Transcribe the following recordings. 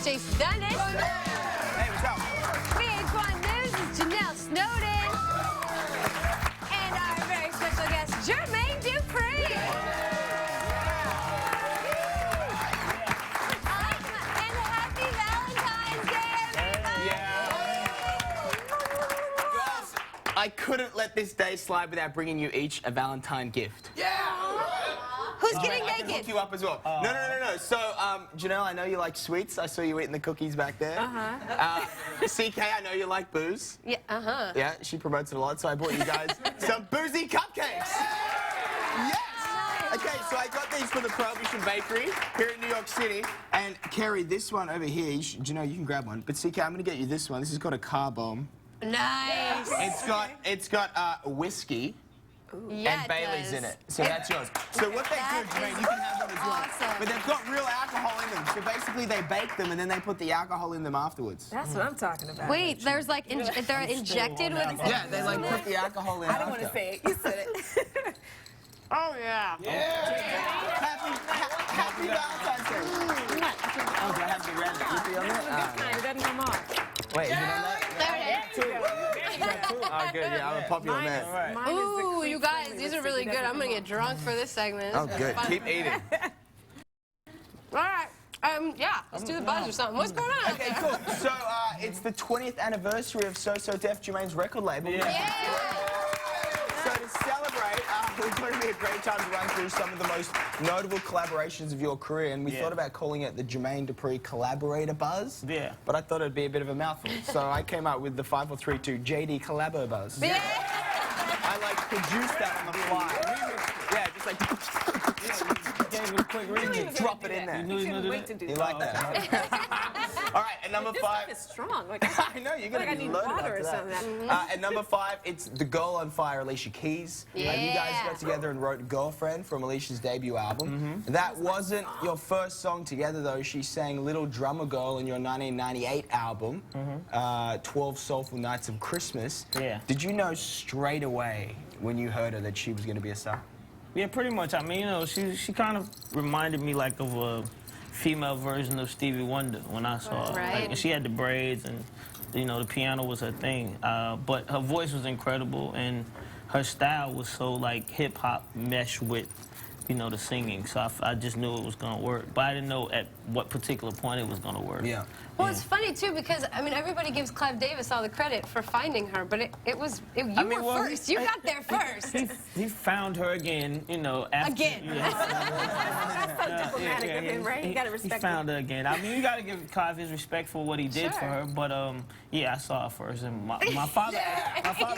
Jason Dundas. Hey, what's up? VH1 News is Janelle Snowden. And our very special guest, Jermaine Dupri. And happy Valentine's Day, everybody. Guys, I couldn't let this day slide without bringing you each a Valentine gift. Who's getting I can hook naked? you up as well. No. So, Janelle, I know you like sweets. I saw you eating the cookies back there. CK, I know you like booze. Yeah, Yeah, she promotes it a lot, so I brought you guys some boozy cupcakes. Yes! Okay, so I got these from the Prohibition Bakery here in New York City. And Carrie, this one over here, Janelle, you can grab one. But CK, I'm gonna get you this one. This has got a car bomb. Nice. It's got whiskey. Yeah, and Bailey's does. in it. So that's yours. So what they That do, Jermaine, is you can have one as well. awesome. But they've got real alcohol in them. So basically they bake them and then they put the alcohol in them afterwards. That's what I'm talking about. Wait, there's like, they're injected with... Yeah, they like put the alcohol in I don't want to say it. You said it. Oh, yeah. Happy Valentine's Day. Oh, do I have the red lippy on it? It doesn't come off. Wait, is it on that? There it is. Oh, good, yeah, I'm a popular man. Mine is the Ooh, cream you guys, filling these that are really doesn't good. I'm come gonna get off. drunk for this segment. Oh, This is good. fun. Keep eating. All right. Yeah, let's do the buzz or something. What's going on? Okay, cool. So, it's the 20th anniversary of So So Def, Jermaine's record label. Yeah. So to celebrate, we thought it'd be a great time to run through some of the most notable collaborations of your career, and we thought about calling it the Jermaine Dupri Collaborator Buzz. Yeah. But I thought it'd be a bit of a mouthful, so I came up with the 5432 JD Collabo Buzz. Yeah. I like produced that on the fly. Yeah, just like Gave it a quick remix. drop it in there. You knew you Couldn't knew wait to that? do You that. like that? All right, and number This 5. stuff is strong. Like, I know, you're going like I to be need loaded water after or that. something. At number 5, it's The Girl on Fire, Alicia Keys. You guys Yeah. got together and wrote Girlfriend from Alicia's debut album. That wasn't your first song together, though. She sang Little Drummer Girl in your 1998 album, 12 Soulful Nights of Christmas. Yeah. Did you know straight away when you heard her that she was going to be a star? Yeah, pretty much. I mean, you know, she kind of reminded me like of a female version of Stevie Wonder when I saw her. Right. Like, and she had the braids and, you know, the piano was her thing. But her voice was incredible and her style was so like hip hop meshed with, you know, the singing. So I just knew it was gonna work. But I didn't know at what particular point it was gonna work. Yeah. Well, it's funny too because I mean everybody gives Clive Davis all the credit for finding her, but you were first. You got there first. He found her again, you know, after. Again. That's so diplomatic of him, right? You gotta respect He found her again. I mean, you gotta give Clive his respect for what he did for Sure. her. But yeah, I saw her first, and my father, actually,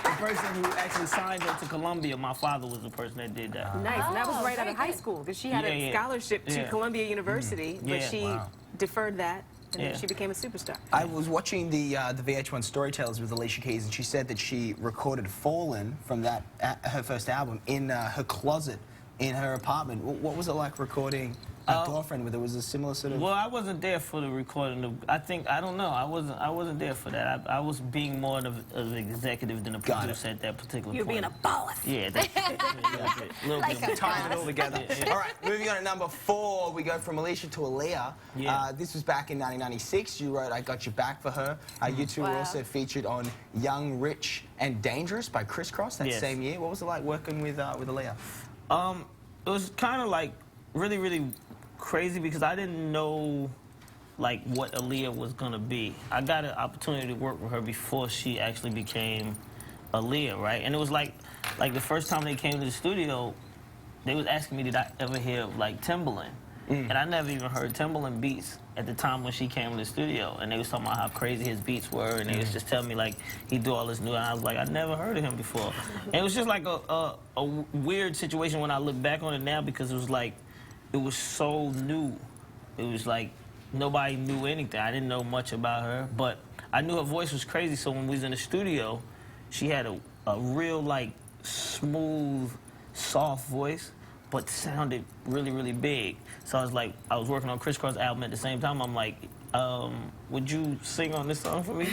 the person who actually signed her to Columbia, my father was the person that did that. Nice. And that was right out very of high good. school because she had Yeah, a yeah. scholarship to Yeah. Columbia University, but Yeah. she deferred that, and then Yeah. she became a superstar. I was watching the VH1 Storytellers with Alicia Keys, and she said that she recorded "Fallen" from that her first album in her closet in her apartment. What was it like recording a Girlfriend with her? Was it a similar sort of? Well, I wasn't there for the recording of. I don't know. I wasn't there for that. I was being more of an executive than a Got it. producer at that particular You're point. being a boss. Yeah, that's a little Like bit. a Tying it all together. All right, moving on to number 4, we go from Alicia to Aaliyah. Yeah. This was back in 1996. You wrote "I Got Your Back" for her. You two were Wow. also featured on "Young, Rich, and Dangerous" by Criss Cross that Yes. same year. What was it like working with Aaliyah? It was kind of like really, really crazy because I didn't know like what Aaliyah was gonna be. I got an opportunity to work with her before she actually became Aaliyah, right? And it was like the first time they came to the studio, they was asking me did I ever hear like Timbaland, and I never even heard Timbaland beats at the time when she came to the studio, and they was talking about how crazy his beats were, and they was just telling me like he do all this new, and I was like I never heard of him before, and it was just like a weird situation when I look back on it now because it was like it was so new. It was like nobody knew anything. I didn't know much about her, but I knew her voice was crazy. So when we was in the studio, she had a real like smooth, soft voice, but sounded really, really big. So I was working on Criss Cross' album at the same time. I'm like, would you sing on this song for me?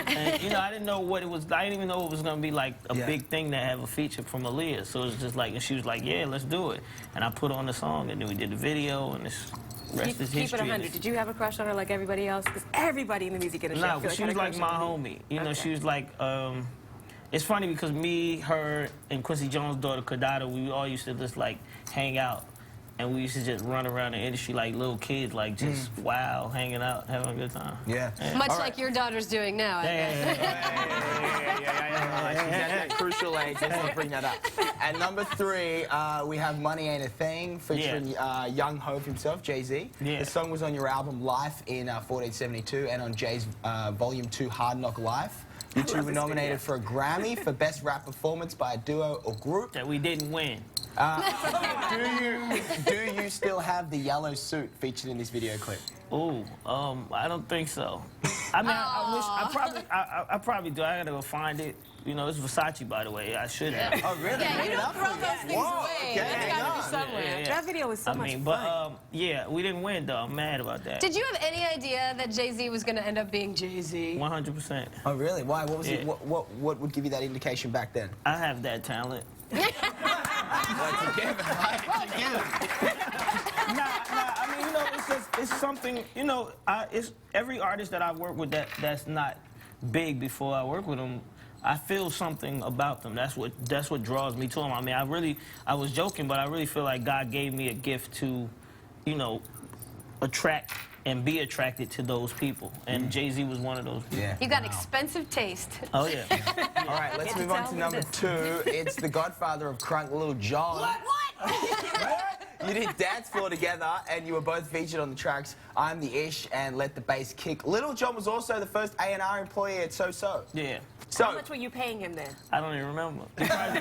And, you know, I didn't know what it was. I didn't even know it was going to be like a big thing to have a feature from Aaliyah. So it was just like, and she was like, yeah, let's do it. And I put on the song, and then we did the video, and it's rest is Keep history. it 100. Did you have a crush on her like everybody else? Because everybody in the music industry. No, but she was like my homie. You know, she was like, it's funny because me, her, and Quincy Jones' daughter, Kadada, we all used to just like hang out. And we used to just run around the industry like little kids, like just wow, hanging out, having a good time. Yeah. Much like your daughter's doing now. She's at that crucial age. Let's not bring that up. At number 3, we have Money Ain't a Thing, featuring young Hov himself, Jay-Z. Yeah. The song was on your album Life in 1472 and on Jay's Volume 2 Hard Knock Life. You two were nominated for a Grammy for Best Rap Performance by a Duo or Group. That we didn't win. Do you still have the yellow suit featured in this video clip? Oh, I don't think so. I mean, I probably do. I gotta go find it. You know, it's Versace, by the way. I should have. Oh, really? Yeah, you don't throw those things away. Okay, It's hang gotta on. be somewhere. Yeah. That video was so much fun. But yeah, we didn't win though. I'm mad about that. Did you have any idea that Jay-Z was going to end up being Jay-Z? 100%. Oh, really? Why? What was it? Yeah. What would give you that indication back then? I have that talent. It's a given, right? It's a given. I mean, you know, it's something. You know, it's every artist that I work with that's not big before I work with them. I feel something about them. That's what draws me to them. I mean, I was joking, but I really feel like God gave me a gift to, you know, attract and be attracted to those people. And Jay-Z was one of those people. Yeah. You got expensive taste. Oh, yeah. All right, let's move on to number 2. It's the godfather of crunk, Lil Jon. What? You did Dance Floor together, and you were both featured on the tracks I'm the Ish and Let the Bass Kick. Lil Jon was also the first A&R employee at So-So. Yeah. So, How much were you paying him then? I don't even remember. He probably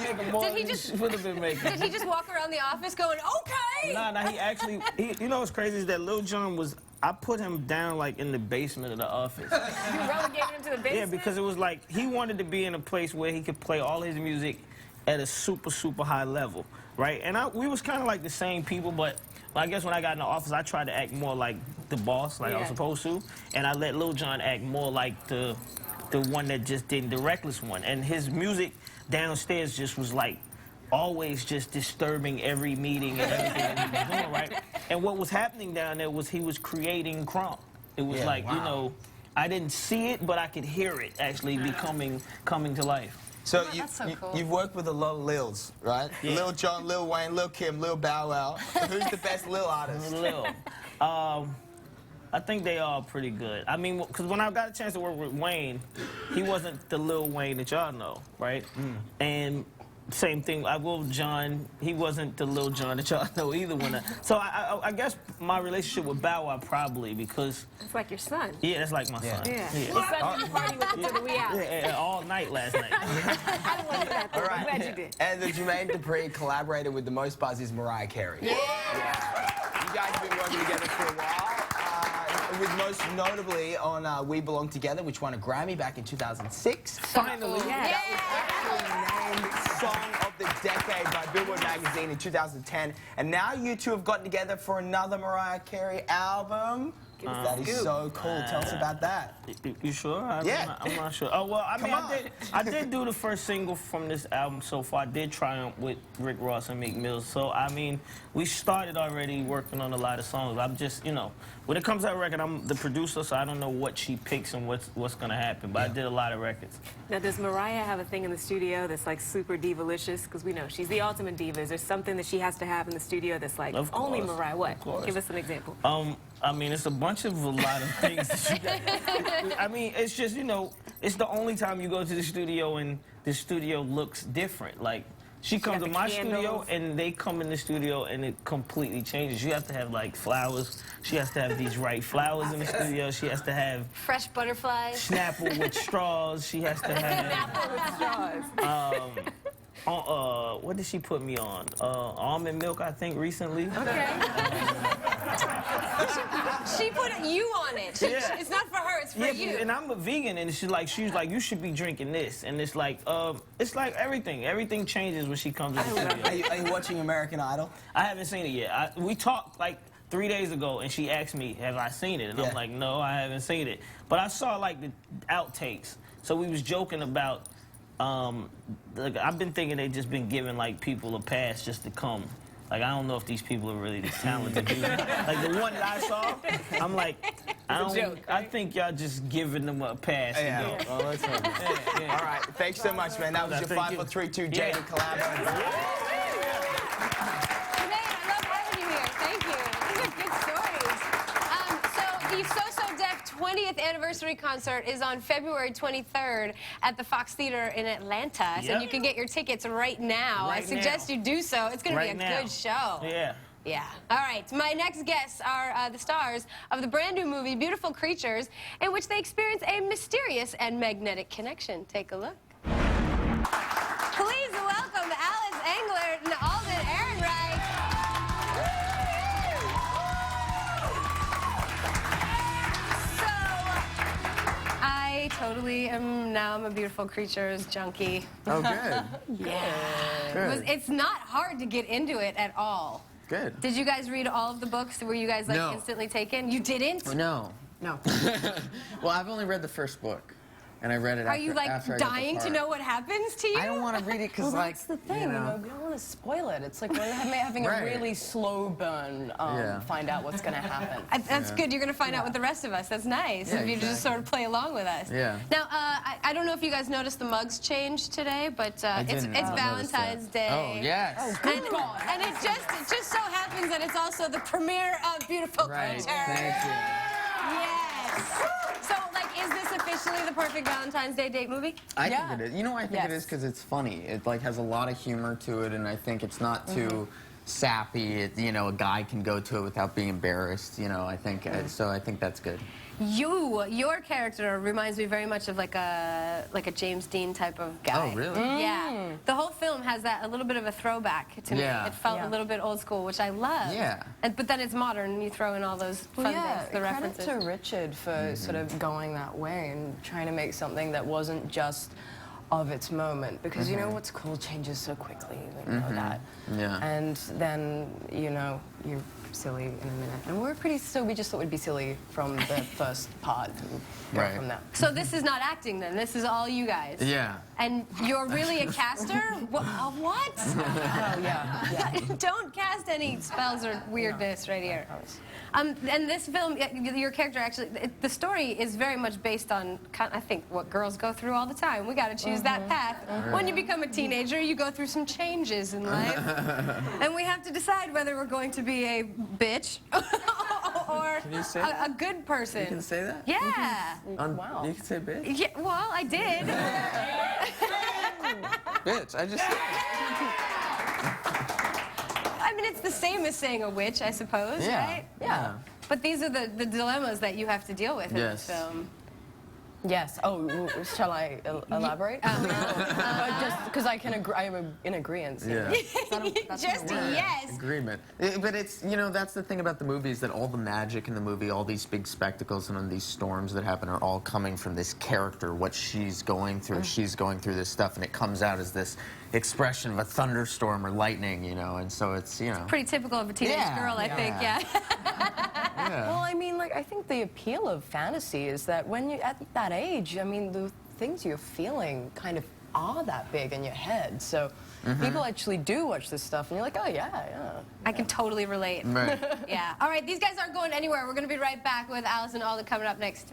making more Did he than just- would have been making. Did he just walk around the office going, okay? Nah, he actually, you know what's crazy is that Lil Jon was, I put him down like in the basement of the office. You relegated him to the basement? Yeah, because it was like, he wanted to be in a place where he could play all his music at a super, super high level, right? And we was kind of like the same people, but I guess when I got in the office, I tried to act more like the boss, like I was supposed to, and I let Lil Jon act more like the one that just did the reckless one. And his music downstairs just was like always just disturbing every meeting and everything that he was doing, right? And what was happening down there was he was creating crunk. It was you know, I didn't see it, but I could hear it actually coming to life. So That's so cool. you've worked with a lot of Lils, right? Yeah. Lil Jon, Lil Wayne, Lil Kim, Lil Bow Wow. Who's the best Lil artist? Lil. I think they are pretty good. I mean, because when I got a chance to work with Wayne, he wasn't the Lil Wayne that y'all know, right? And same thing, I will with John. He wasn't the Lil Jon that y'all know either. So I guess my relationship with Bow Wow probably because It's like your son. yeah, that's like my son. Yeah. Yeah. Your son you party with until the wee hours. Yeah, all night last night. I don't want to that, though. All I'm right. glad you did. And the Jermaine Dupri collaborated with the most buzz is Mariah Carey. Yeah. You guys have been working together for a while. With most notably on We Belong Together, which won a Grammy back in 2006. Finally. Yeah. Named Song of the Decade by Billboard magazine in 2010. And now you two have gotten together for another Mariah Carey album. That is so cool. Tell us about that. You sure? Yeah. I'm not sure. Oh, well, I mean, on. I did do the first single from this album so far. I did Triumph with Rick Ross and Meek Mill. So, I mean, we started already working on a lot of songs. I'm just, you know, when it comes to that record, I'm the producer, so I don't know what she picks and what's going to happen. But I did a lot of records. Now, does Mariah have a thing in the studio that's like super divalicious? Because we know she's the ultimate diva. Is there something that she has to have in the studio that's like Of only course. Mariah? What? Of course. Give us an example. I mean, it's a lot of things that you got. I mean, it's just, you know, it's the only time you go to the studio and the studio looks different. Like, she comes to got the my candles. studio and they come in the studio and it completely changes. You have to have, like, flowers. She has to have these right flowers in the studio. She has to have Fresh butterflies. Snapple with straws. She has to have, what did she put me on? Almond milk, I think, recently. Okay. She put you on it. Yeah. It's not for her, it's for Yeah, you. and I'm a vegan, and she was like, you should be drinking this, and it's like everything changes when she comes in the studio. Are you watching American Idol? I haven't seen it yet. We talked like 3 days ago, and she asked me, have I seen it? And Yeah. I'm like, no, I haven't seen it. But I saw like the outtakes, so we was joking about. Like, I've been thinking they just been giving like people a pass just to come like, I don't know if these people are really this talented. Like, the one that I saw, I'm like, I think y'all just giving them a pass. Yeah. Well, let's hope. Yeah. All right, thanks so much, man. That was your 5, 4, 3, 2 Jaded collab. I love having you here. Thank you. These are good stories. So the So Def 20th anniversary concert is on February 23rd at the Fox Theater in Atlanta. So Yep. you can get your tickets right now. I suggest you do so. It's going to be a good show. Yeah. Yeah. All right. My next guests are the stars of the brand new movie Beautiful Creatures, in which they experience a mysterious and magnetic connection. Take a look. Please welcome Alice Englert and Alden Ehrenreich. So, I totally am now. I'm a Beautiful Creatures junkie. Oh, good. Yeah. Good. It's not hard to get into it at all. Good. Did you guys read all of the books? Were you guys like No. instantly taken? You didn't? No. No. Well, I've only read the first book, and I read it Are after. you like after I got the dying to part. know what happens to you? I don't want to read it because, Well, like, that's the thing, you know. we don't want to spoil it. It's like we're having Right. a really slow burn, Yeah. find out what's going to happen. That's good. You're going to find out with the rest of us. That's nice. Yeah, If you just exactly. sort of play along with us. Yeah. Now, I don't know if you guys noticed the mugs changed today, but it's didn't notice Valentine's that. Day. Oh, yes. And, and it just so happens that it's also the premiere of Beautiful Right. Creatures. Thank you. Yes. So, like, is this officially the perfect Valentine's Day date movie? I Yeah. think it is. You know why I think it Yes. is? Because it's funny. It, like, has a lot of humor to it, and I think it's not too sappy. It, you know, a guy can go to it without being embarrassed, you know, I think. So I think that's good. Your character reminds me very much of like a James Dean type of guy. Oh, really? Yeah. The whole film has that a little bit of a throwback to me. Yeah. It felt Yeah. a little bit old school, which I love. Yeah. But then it's modern, and you throw in all those fun things, the references. Credit to Richard for sort of going that way and trying to make something that wasn't just of its moment, because you know what's cool changes so quickly. We know that. Yeah. And then you're silly in a minute, and we're pretty. So we just thought we'd be silly from the first part, and go Right. from there. So this is not acting then. This is all you guys. Yeah. And you're really a caster? What? Oh yeah. Don't cast any spells or weirdness right here. And this film, your character actually, the story is very much based on, I think, what girls go through all the time. We got to choose that path. When you become a teenager, you go through some changes in life. And we have to decide whether we're going to be a bitch or Can you say a good person. You can say that? Yeah. Wow. You can say bitch? Yeah, well, I did. Bitch, I just... I mean, it's the same as saying a witch, I suppose, Yeah. right? Yeah. But these are the dilemmas that you have to deal with in this Yes. film. Yes. Oh, shall I elaborate? Just because I can agree, I'm in agreement. Yeah. Just yes. Agreement. But it's, you know, that's the thing about the movie is that all the magic in the movie, all these big spectacles and these storms that happen are all coming from this character, what she's going through. She's going through this stuff, and it comes out as this expression of a thunderstorm or lightning, you know, and so it's, you know. Pretty typical of a teenage Yeah, girl, I think, yeah. Yeah. Well, I mean, like, I think the appeal of fantasy is that when you're at that age, I mean, the things you're feeling kind of are that big in your head. So people actually do watch this stuff, and you're like, oh, yeah. I can totally relate. Right. Yeah. All right, these guys aren't going anywhere. We're going to be right back with Alice and Alden coming up next.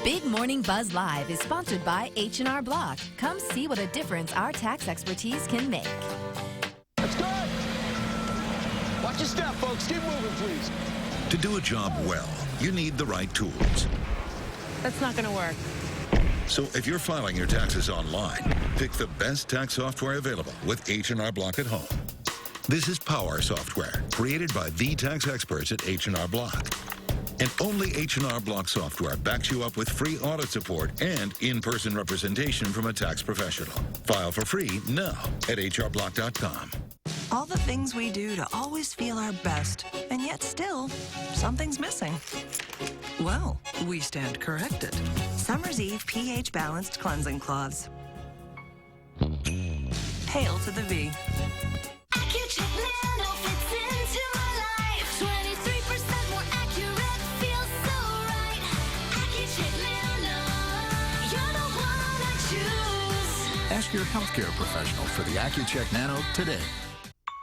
Big Morning Buzz Live is sponsored by H&R Block. Come see what a difference our tax expertise can make. That's good. Watch your step, folks. Keep moving, please. To do a job well, you need the right tools. That's not going to work. So if you're filing your taxes online, pick the best tax software available with H&R Block at home. This is Power Software, created by the tax experts at H&R Block. And only H&R Block software backs you up with free audit support and in-person representation from a tax professional. File for free now at hrblock.com. All the things we do to always feel our best, and yet still, something's missing. Well, we stand corrected. Summer's Eve pH Balanced Cleansing Cloths. Hail to the V. AccuCheck Nano fits into my life. 23% more accurate, feels so right. AccuCheck Nano, you're the one I choose. Ask your healthcare professional for the AccuCheck Nano today.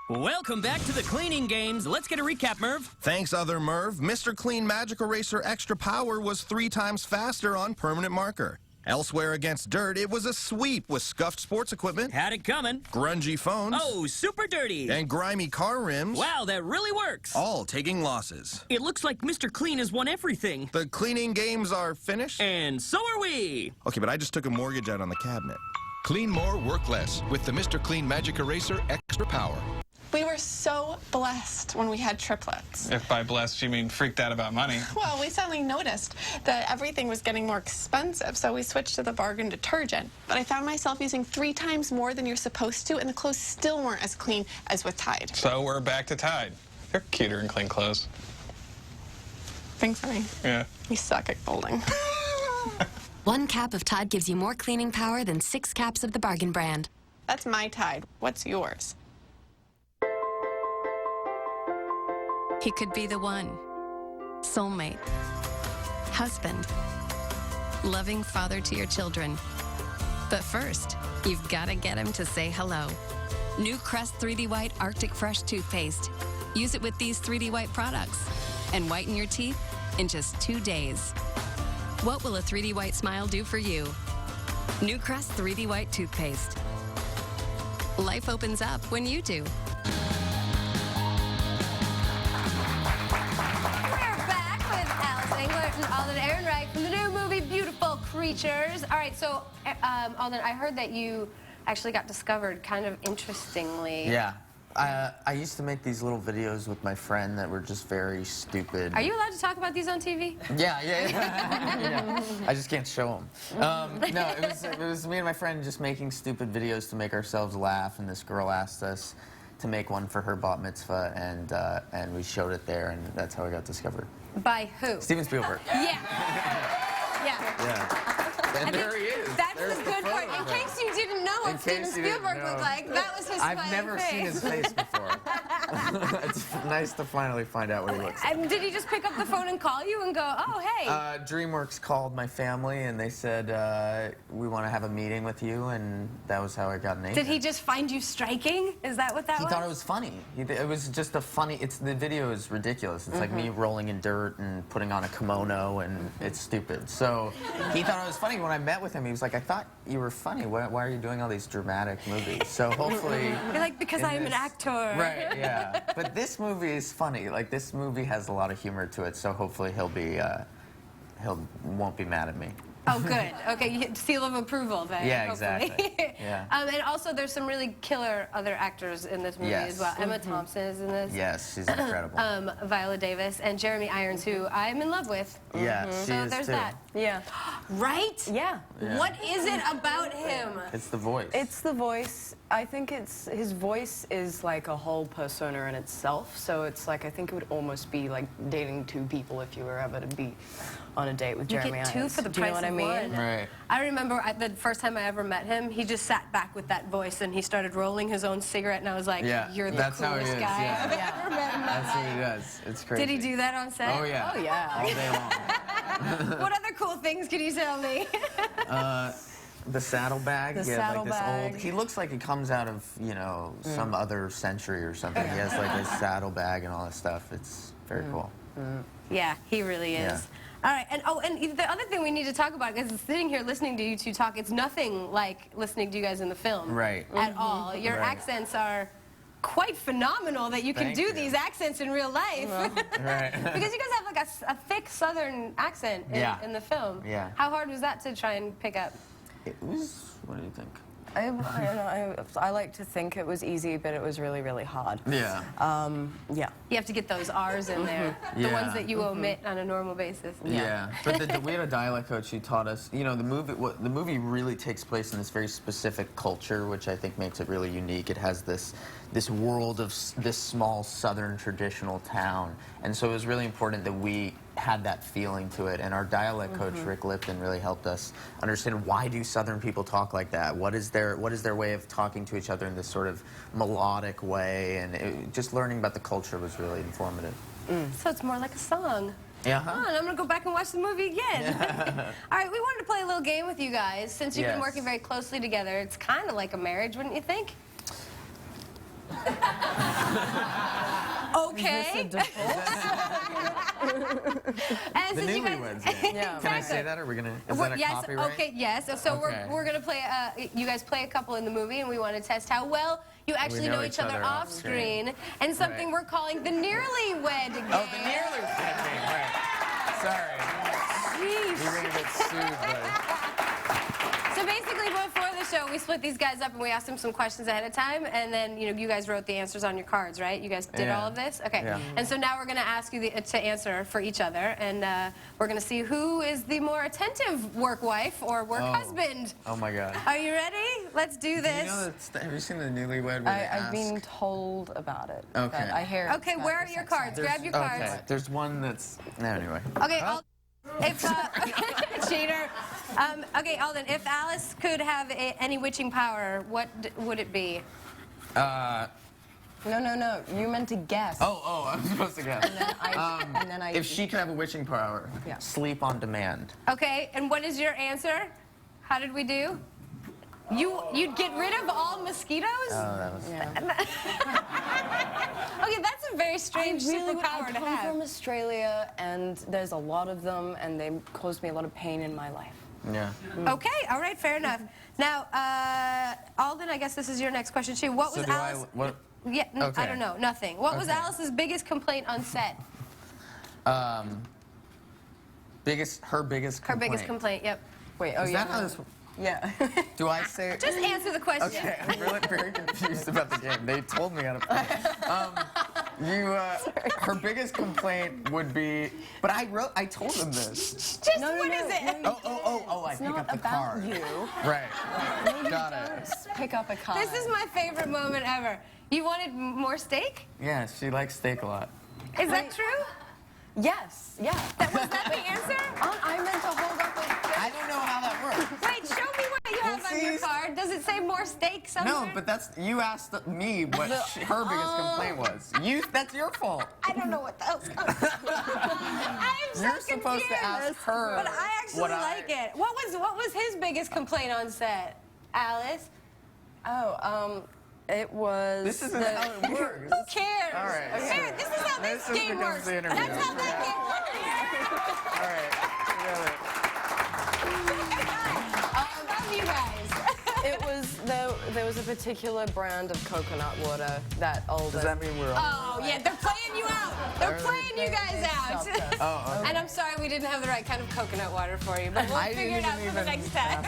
Welcome back to the cleaning games. Let's get a recap, Merv. Thanks, other Merv. Mr. Clean Magic Eraser Extra Power was 3 times faster on permanent marker. Elsewhere against dirt, it was a sweep with scuffed sports equipment. Had it coming. Grungy phones. Oh, super dirty. And grimy car rims. Wow, that really works. All taking losses. It looks like Mr. Clean has won everything. The cleaning games are finished? And so are we. Okay, but I just took a mortgage out on the cabinet. Clean more, work less with the Mr. Clean Magic Eraser Extra Power. We were so blessed when we had triplets. If by blessed you mean freaked out about money. Well, we suddenly noticed that everything was getting more expensive, so we switched to the bargain detergent. But I found myself using 3 times more than you're supposed to, and the clothes still weren't as clean as with Tide. So we're back to Tide. You're cuter in clean clothes. Thanks, honey. Yeah. You suck at folding. 1 cap of Tide gives you more cleaning power than 6 caps of the bargain brand. That's my Tide. What's yours? He could be the one. Soulmate. Husband. Loving father to your children. But first, you've got to get him to say hello. New Crest 3D White Arctic Fresh toothpaste. Use it with these 3D White products and whiten your teeth in just 2 days. What will a 3D White smile do for you? New Crest 3D White toothpaste. Life opens up when you do. And Alden Ehrenreich from the new movie Beautiful Creatures. All right, so Alden, I heard that you actually got discovered kind of interestingly. Yeah. I used to make these little videos with my friend that were just very stupid. Are you allowed to talk about these on TV? Yeah. Yeah. I just can't show them. No, it was me and my friend just making stupid videos to make ourselves laugh, and this girl asked us to make one for her bat mitzvah, and we showed it there, and that's how I got discovered. By who? Steven Spielberg. Yeah. And there he is. That's the good part. In case you didn't know what Steven Spielberg looked like, that was his smiling face. I've never seen his face before. It's nice to finally find out what he looks like. Did he just pick up the phone and call you and go, oh, hey? DreamWorks called my family, and they said, we want to have a meeting with you, and that was how I got named. Did he just find you striking? Is that what that was? He thought it was funny. It was just a funny, the video is ridiculous. It's like me rolling in dirt and putting on a kimono, and it's stupid. So he thought it was funny. When I met with him, he was like, I thought you were funny. Why are you doing all these dramatic movies? So hopefully... You're like, because I am an actor. Right, yeah. But this movie is funny. Like, this movie has a lot of humor to it, so hopefully won't be mad at me. Oh, good. Okay, you hit seal of approval then. Yeah, hopefully. exactly. Yeah. And also, there's some really killer other actors in this movie as well. Emma Thompson is in this. Yes, she's incredible. Viola Davis and Jeremy Irons, who I'm in love with. Yeah, she so is there's too. that. Yeah. Right? Yeah. What is it about him? It's the voice. It's the voice. I think his voice is like a whole persona in itself. So it's like, I think it would almost be like dating 2 people if you were ever to be on a date with Jeremy Irons. You get 2 for the price of 1. Right. I remember the first time I ever met him, he just sat back with that voice and he started rolling his own cigarette, and I was like, you're the that's coolest how he is. guy I've ever met in my That's life. what he does. It's crazy. Did he do that on set? Oh, yeah. Oh, yeah. All day long. What other cool things can you tell me? The saddlebag. The Like this saddlebag. old. He looks like he comes out of some other century or something. He has like his saddlebag and all this stuff. It's very cool. Yeah, he really is. Yeah. All right, and the other thing we need to talk about is sitting here listening to you 2 talk. It's nothing like listening to you guys in the film, Right. At all. Your accents are quite phenomenal that you can Thank do you. these accents in real life. Right. Because you guys have like a thick Southern accent in the film. Yeah. How hard was that to try and pick up? It was. What do you think? I like to think it was easy, but it was really, really hard. Yeah. Yeah. You have to get those R's in there, the ones that you omit on a normal basis. Yeah, but we had a dialect coach who taught us. You know, the movie really takes place in this very specific culture, which I think makes it really unique. It has this world of this small Southern traditional town, and so it was really important that we had that feeling to it. And our dialect coach, Rick Lipton, really helped us understand why do Southern people talk like that? What is their way of talking to each other in this sort of melodic way? And just learning about the culture was really informative. So it's more like a song. Yeah. Oh, and I'm gonna go back and watch the movie again. All right, we wanted to play a little game with you guys since you've been working very closely together. It's kind of like a marriage, wouldn't you think? Okay. And The since you guys, newlyweds. Yeah. Can I say that? Are we gonna? Is that a yes. copyright? Okay. Yes. So Okay. we're gonna play. You guys play a couple in the movie, and we want to test how well you actually know each other off screen, and something we're calling the nearly wed game. Oh, the nearly wed game. Right. Sorry. Jeez. You're gonna get sued, but. So basically, before the show, we split these guys up and we asked them some questions ahead of time, and then you guys wrote the answers on your cards, right? You guys did all of this, okay? Yeah. And so now we're going to ask you to answer for each other, and we're going to see who is the more attentive work wife or work husband. Oh my God. Are you ready? Let's do this. You know have you seen the Newlywed? Where I've been told about it. Okay. But I hear. Okay, where are your cards? Grab your cards. Okay. There's one that's. No, anyway. Okay. If cheater. Okay, Alden. If Alice could have any witching power, what would it be? No. You meant to guess. Oh, I'm supposed to guess. And then I. If she could have a witching power, sleep on demand. Okay, and what is your answer? How did we do? You'd get rid of all mosquitoes? Oh, that was. Okay, that's a very strange superpower to I come have. from Australia, and there's a lot of them, and they caused me a lot of pain in my life. Yeah. Okay, all right, fair enough. Now, Alden, I guess this is your next question too. What was Alice? Yeah, Okay. I don't know, nothing. What was Alice's biggest complaint on set? Her biggest complaint. Her biggest complaint, yep. Wait, Is that how this? Yeah. Do I say? Just answer the question. Okay, I'm really very confused about the game. They told me how to play. Her biggest complaint would be, but I told them this. Just what is it? I It's pick not up the about card. you. Right. No, you Got don't it. pick up a card. This is my favorite moment ever. You wanted more steak? Yeah, she likes steak a lot. Is that true? Yes. Yeah. Was that the answer? I meant to hold up a. I don't know how that works. Wait, show me what you have on your card. Does it say more steak somewhere? No, but you asked me what her biggest complaint was. That's your fault. I don't know what else comes. I'm so You're supposed to ask her. But I actually like it. What was his biggest complaint on set, Alice? It was. This isn't how it works. Who cares? All right. Here, this is how this game works. That's how that game works. All right. I love you guys. It was there was a particular brand of coconut water that Alden. Does that mean we're on? Oh, yeah, they're playing you out. They're playing you guys out. Oh, okay. And I'm sorry we didn't have the right kind of coconut water for you, but we'll figure it out for the next time.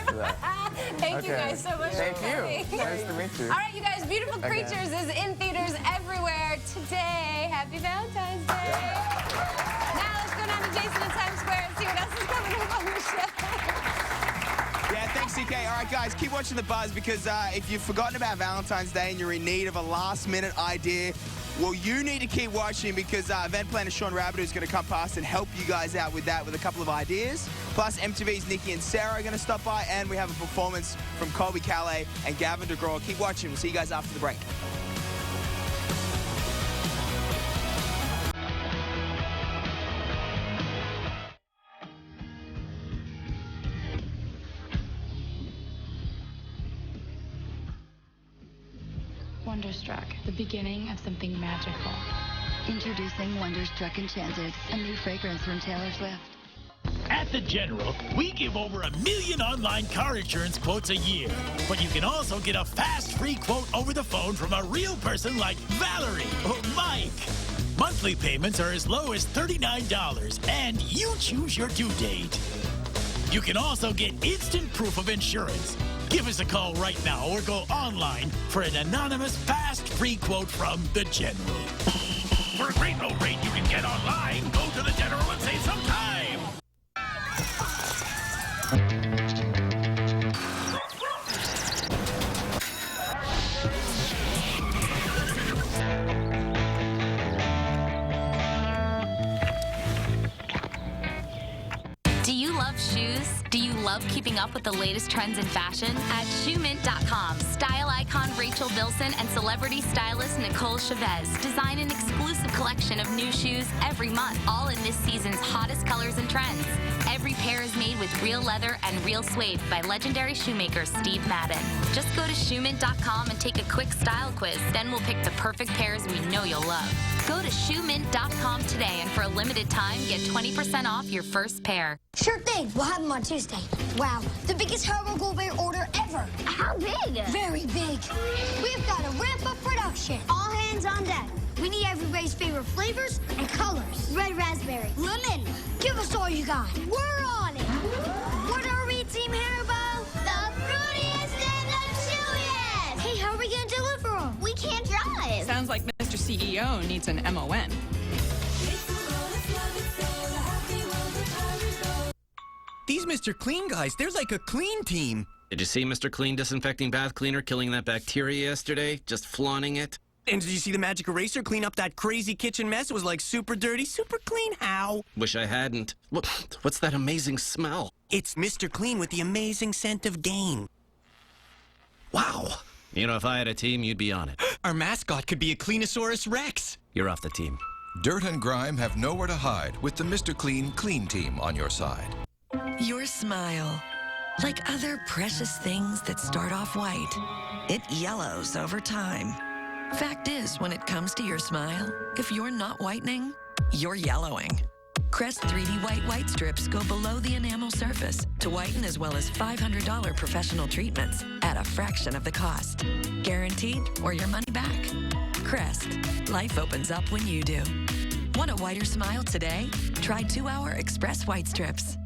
Thank you guys so much Thank for you. playing. Nice to meet you. All right, you guys, Beautiful Okay. Creatures is in theaters everywhere today. Happy Valentine's Day. Now let's go down to Jason in Times Square and see what else is coming up on the show. Yeah, thanks, CK. All right, guys, keep watching The Buzz because if you've forgotten about Valentine's Day and you're in need of a last-minute idea, well, you need to keep watching because event planner Sean Rabbit is going to come past and help you guys out with that with a couple of ideas. Plus, MTV's Nikki and Sarah are going to stop by, and we have a performance from Colby Calais and Gavin DeGraw. Keep watching. We'll see you guys after the break. Wonderstruck, the beginning of something magical. Introducing Wonderstruck Enchanted, a new fragrance from Taylor Swift. At The General, we give over 1 million online car insurance quotes a year. But you can also get a fast free quote over the phone from a real person like Valerie or Mike. Monthly payments are as low as $39, and you choose your due date. You can also get instant proof of insurance. Give us a call right now or go online for an anonymous fast free quote from The General. For a great low rate you can get online, go to The General and save some time. Do you love keeping up with the latest trends in fashion? At ShoeMint.com, style icon Rachel Bilson and celebrity stylist Nicole Chavez design an exclusive collection of new shoes every month, all in this season's hottest colors and trends. Every pair is made with real leather and real suede by legendary shoemaker Steve Madden. Just go to ShoeMint.com and take a quick style quiz. Then we'll pick the perfect pairs we know you'll love. Go to ShoeMint.com today, and for a limited time, get 20% off your first pair. Sure thing. We'll have them on Tuesday. Wow, the biggest Haribo Gold Bear order ever. How big? Very big. We've got to ramp up production. All hands on deck. We need everybody's favorite flavors and colors. Red raspberry, lemon. Give us all you got. We're on it. What are we, Team Haribo? The fruitiest and the chewiest! Hey, how are we going to deliver them? We can't drive. Sounds like Mr. CEO needs an MON. These Mr. Clean guys, they're like a clean team. Did you see Mr. Clean disinfecting bath cleaner killing that bacteria yesterday? Just flaunting it? And did you see the magic eraser clean up that crazy kitchen mess? It was like super dirty, super clean. How? Wish I hadn't. Look, what's that amazing smell? It's Mr. Clean with the amazing scent of Gain. Wow. You know, if I had a team, you'd be on it. Our mascot could be a Cleanosaurus Rex. You're off the team. Dirt and grime have nowhere to hide with the Mr. Clean Clean Team on your side. Your smile. Like other precious things that start off white, it yellows over time. Fact is, when it comes to your smile, if you're not whitening, you're yellowing. Crest 3D White Strips go below the enamel surface to whiten as well as $500 professional treatments at a fraction of the cost. Guaranteed or your money back. Crest. Life opens up when you do. Want a whiter smile today? Try 2-hour Express White Strips.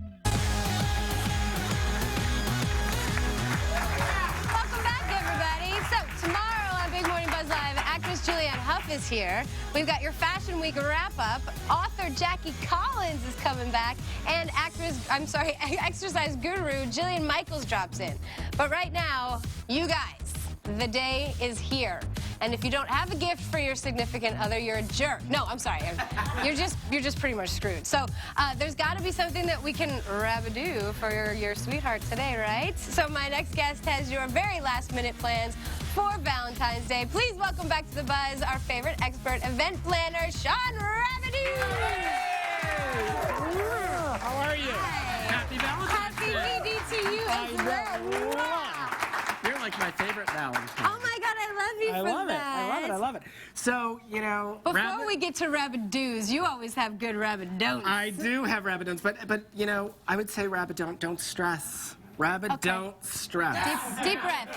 Welcome back, everybody. So tomorrow on Big Morning Buzz Live, actress Julianne Hough is here. We've got your Fashion Week wrap-up. Author Jackie Collins is coming back, and exercise guru Jillian Michaels drops in. But right now, you guys, the day is here. And if you don't have a gift for your significant other, you're a jerk. No, I'm sorry. You're just pretty much screwed. So there's got to be something that we can rabadoo for your sweetheart today, right? So my next guest has your very last-minute plans for Valentine's Day. Please welcome back to the Buzz our favorite expert event planner, Sean Rabadoo. How are you? Hi. Happy Valentine's Day. Happy BD to you as well. You're like my favorite Valentine. Oh my God, I love you for that. I love it. So, you know, before we get to rabadoos, you always have good rabadons. I do have rabadons, but you know, I would say rabadon, don't stress. Don't stress. Deep breath.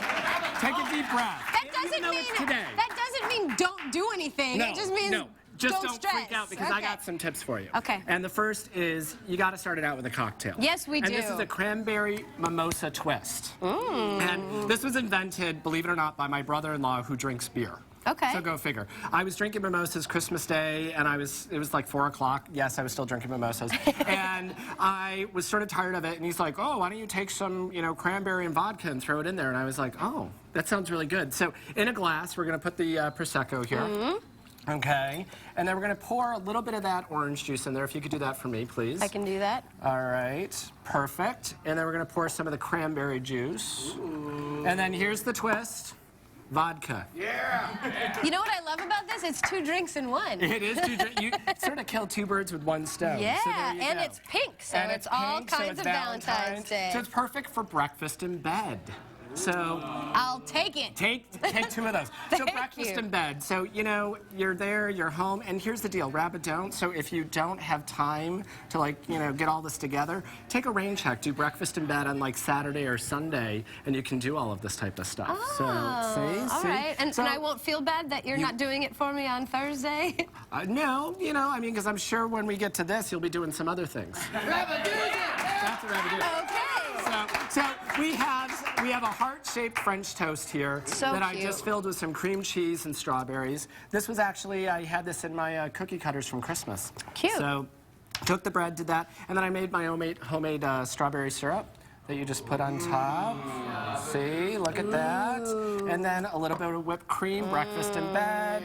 Take a deep breath. That doesn't mean don't do anything. No, it just means just don't stress. freak out because I got some tips for you. Okay. And the first is you got to start it out with a cocktail. Yes, we do. And this is a cranberry mimosa twist. And this was invented, believe it or not, by my brother-in-law who drinks beer. Okay. So go figure. I was drinking mimosas Christmas Day, and it was like 4 o'clock. Yes, I was still drinking mimosas. And I was sort of tired of it, and he's like, oh, why don't you take some, cranberry and vodka and throw it in there? And I was like, oh, that sounds really good. So in a glass, we're going to put the Prosecco here. Okay. And then we're going to pour a little bit of that orange juice in there. If you could do that for me, please. I can do that. All right. Perfect. And then we're going to pour some of the cranberry juice. And then here's the twist. Vodka. Yeah. You know what I love about this? It's 2 drinks in one. It is 2 drinks. You sort of kill 2 birds with 1 stone. Yeah, so and it's pink, so it's all kinds of Valentine's Day. So it's perfect for breakfast in bed. So I'll take it. Take 2 of those. So breakfast in bed. So you're there, you're home, and here's the deal: rabadon. So if you don't have time to get all this together, take a rain check. Do breakfast in bed on like Saturday or Sunday, and you can do all of this type of stuff. Oh, so all right. And I won't feel bad that you're not doing it for me on Thursday. No, because I'm sure when we get to this, you'll be doing some other things. Rabadoo. That's a rabadoo. Okay. So we have a heart-shaped French toast here that I just filled with some cream cheese and strawberries. This was actually, I had this in my cookie cutters from Christmas. Cute. So took the bread, did that, and then I made my homemade strawberry syrup. that you just put on top. See, look at that. And then a little bit of whipped cream, breakfast in bed.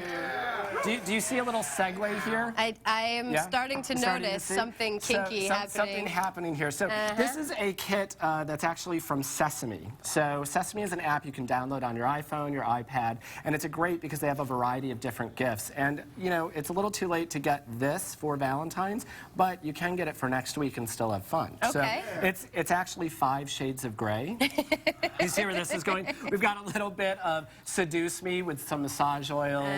Do you see a little segue here? I am starting to notice see? something kinky happening. Something happening here. So this is a kit that's actually from Sesame. So Sesame is an app you can download on your iPhone, your iPad, and it's great because they have a variety of different gifts. And you know, it's a little too late to get this for Valentine's, but you can get it for next week and still have fun. Okay. So it's actually 5 shades of gray. You see where this is going? We've got a little bit of Seduce Me with some massage oils.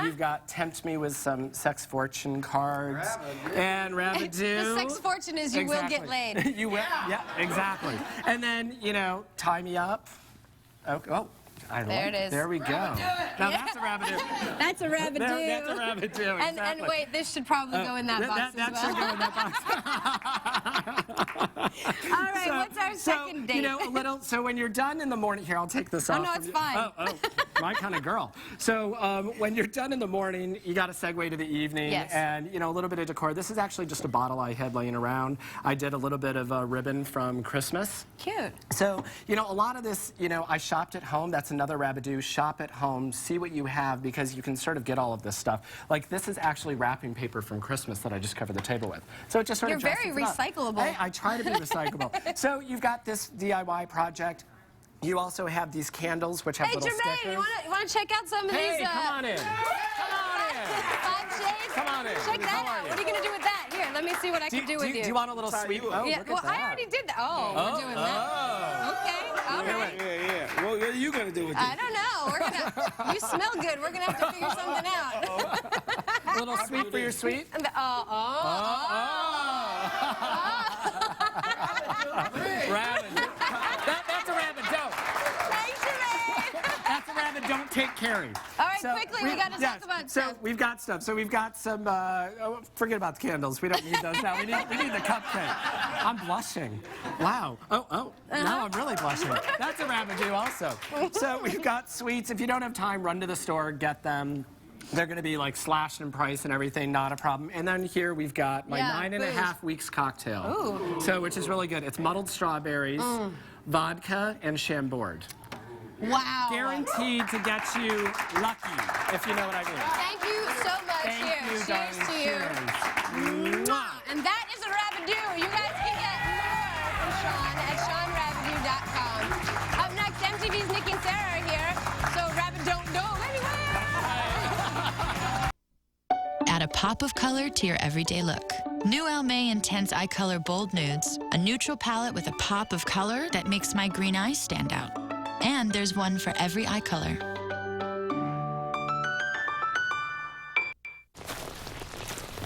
You've got Tempt Me with some Sex Fortune cards. And Rabidoo. The Sex Fortune is you will get laid. You will, yeah, exactly. And then, you know, Tie Me Up. Oh. There it is. There we go. Now that's a Rabidoo. That's a Rabidoo. That's a Rabidoo, exactly. And wait, this should probably go in that box that as well. should go in that box. All right, what's our second date? You know, a little. So when you're done in the morning, here, I'll take this off. Oh no, it's fine. Oh, my kind of girl. So when you're done in the morning, you got to segue to the evening, and you know, a little bit of decor. This is actually just a bottle I had laying around. I did a little bit of a ribbon from Christmas. Cute. So you know, a lot of this, you know, I shopped at home. That's another Rabidoo. Shop at home. See what you have because you can sort of get all of this stuff. Like this is actually wrapping paper from Christmas that I just covered the table with. So it just sort You're of very dresses it up. recyclable. Hey, I try to be recyclable. So you've got this DIY project. You also have these candles, which have little Jermaine, stickers. you want to check out some of these? Hey, come on in. Come on in. 5 shades? Come on in. Check that How are out. you? What are you going to do with that? Here, let me see what I can do with you. Do you want a little sweet? Oh, yeah, look well, at that. I already did that. Oh, we're doing that. Okay, all right. Yeah. What are you going to do with I don't know. We're gonna. You smell good. We're gonna have to figure something out. A little sweet for your sweet? That's a rabbit. Don't. Thanks, Jermaine. That's a rabbit. Don't take Carrie. All right, quickly, we got to talk about stuff. So we've got stuff. So we've got some. Forget about the candles. We don't need those now. We need the cupcake. I'm blushing. Wow. Now I'm really blushing. That's a Rabidoo also. So we've got sweets. If you don't have time, run to the store, get them. They're going to be like slashed in price and everything, not a problem. And then here we've got my 9.5 weeks cocktail. Ooh. So, which is really good. It's muddled strawberries, vodka, and Chambord. Wow. Guaranteed to get you lucky, if you know what I mean. Thank you so much. Thank you, Cheers darling. to you. Mwah. And that is a Rabidoo. You guys can get more from Sean at SeanRabidoo.com. Up next, MTV's Nikki and Sarah are here. So Rabid don't go anywhere. Add a pop of color to your everyday look. New Almay Intense Eye Color Bold Nudes, a neutral palette with a pop of color that makes my green eyes stand out. And there's one for every eye color.